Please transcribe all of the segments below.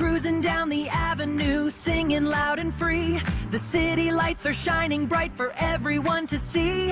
cruising down the avenue, singing loud and free. The city lights are shining bright for everyone to see.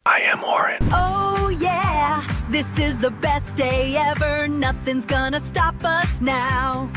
I am Orin. Oh yeah, this is the best day ever. Nothing's gonna stop us now.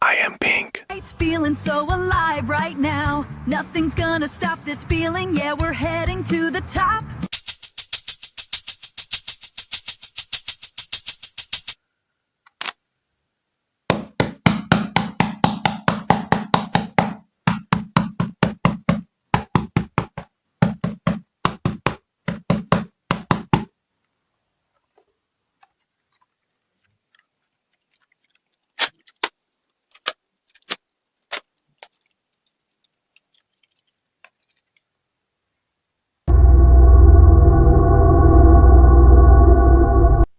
I am Pink. It's feeling so alive right now. Nothing's gonna stop this feeling. Yeah, we're heading to the top.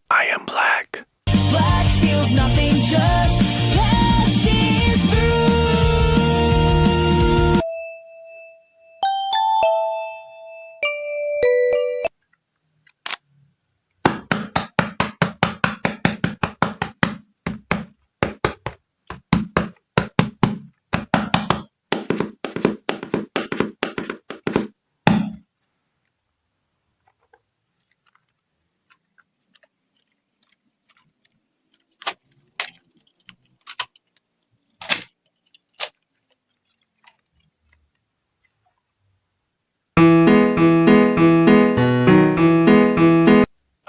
I am Black. Black feels nothing, just passes through.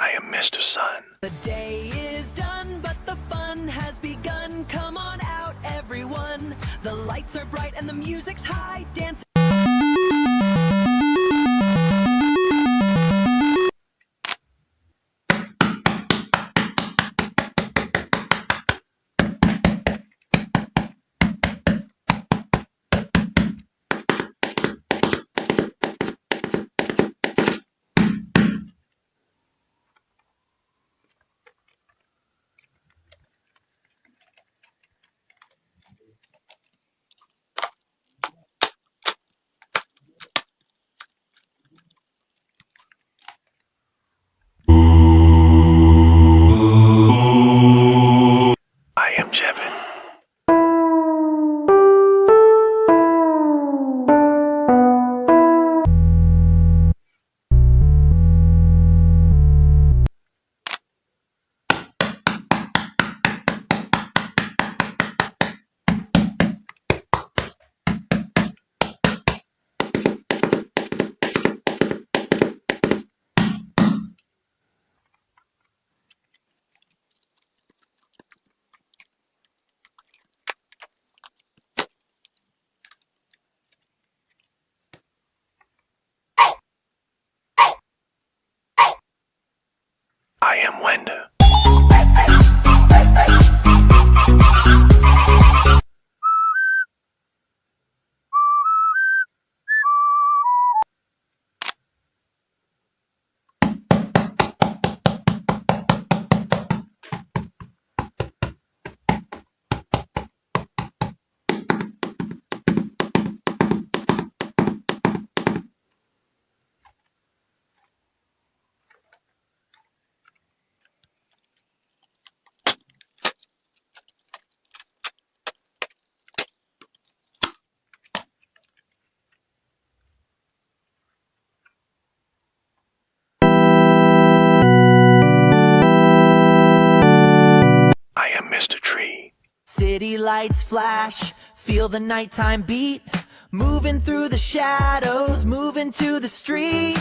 I am Mr. Sun. The day is done, but the fun has begun. Come on out, everyone. The lights are bright and the music's high. Dance. I am Jevin. I am Wenda. I am Mr. Tree. City lights flash, feel the nighttime beat, moving through the shadows, moving to the street.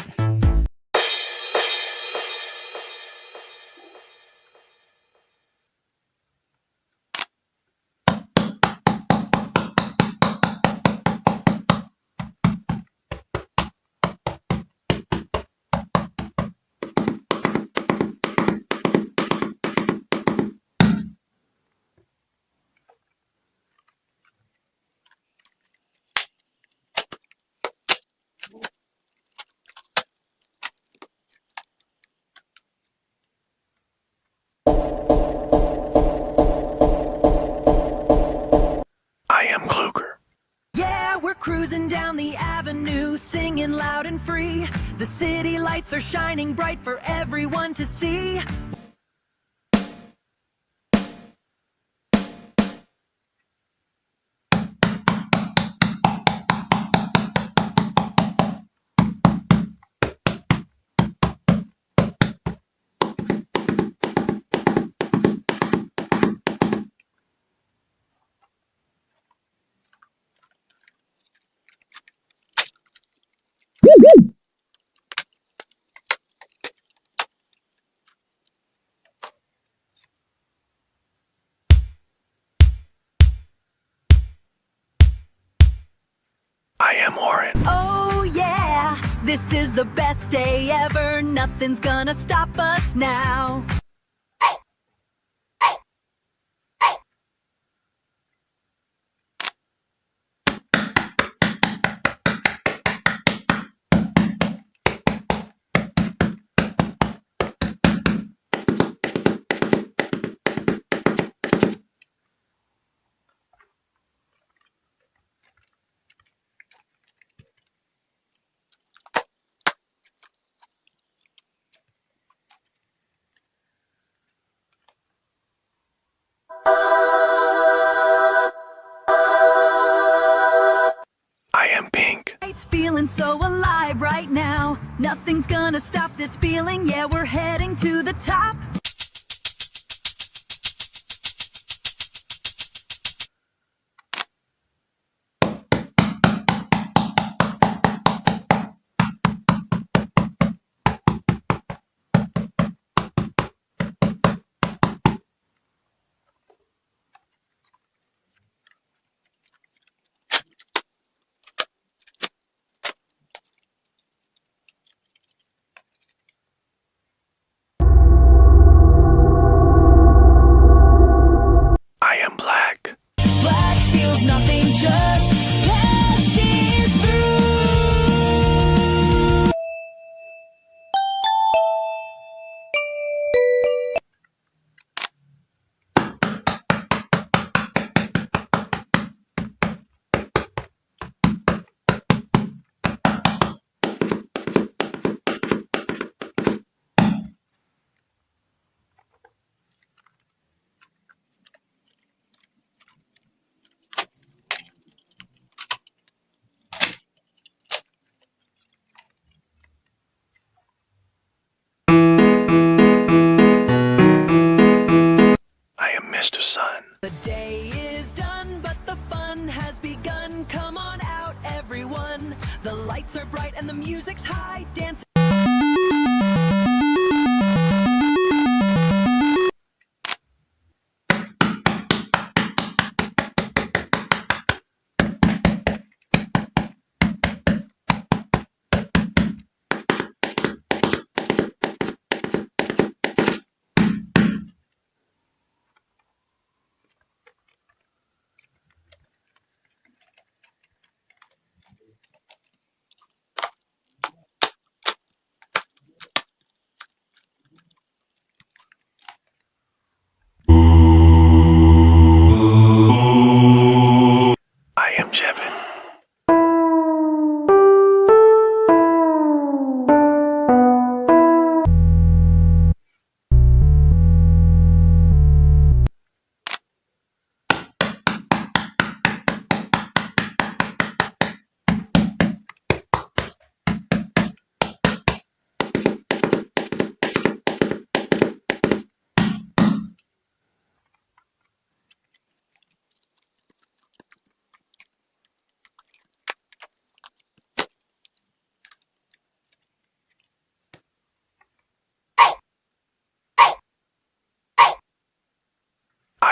I am Kluger. Yeah, we're cruising down the avenue, singing loud and free. The city lights are shining bright for everyone to see. I am Orin. Oh yeah, this is the best day ever. Nothing's gonna stop us now. I am Pink. It's feeling so alive right now. Nothing's gonna stop this feeling. Yeah, we're heading to the top. I am Black. Black feels nothing, just passes through. I am Mr. Sun. The day is done, but the fun has begun. Come on out, everyone. The lights are bright and the music's high. Dance.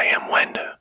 I am Wenda.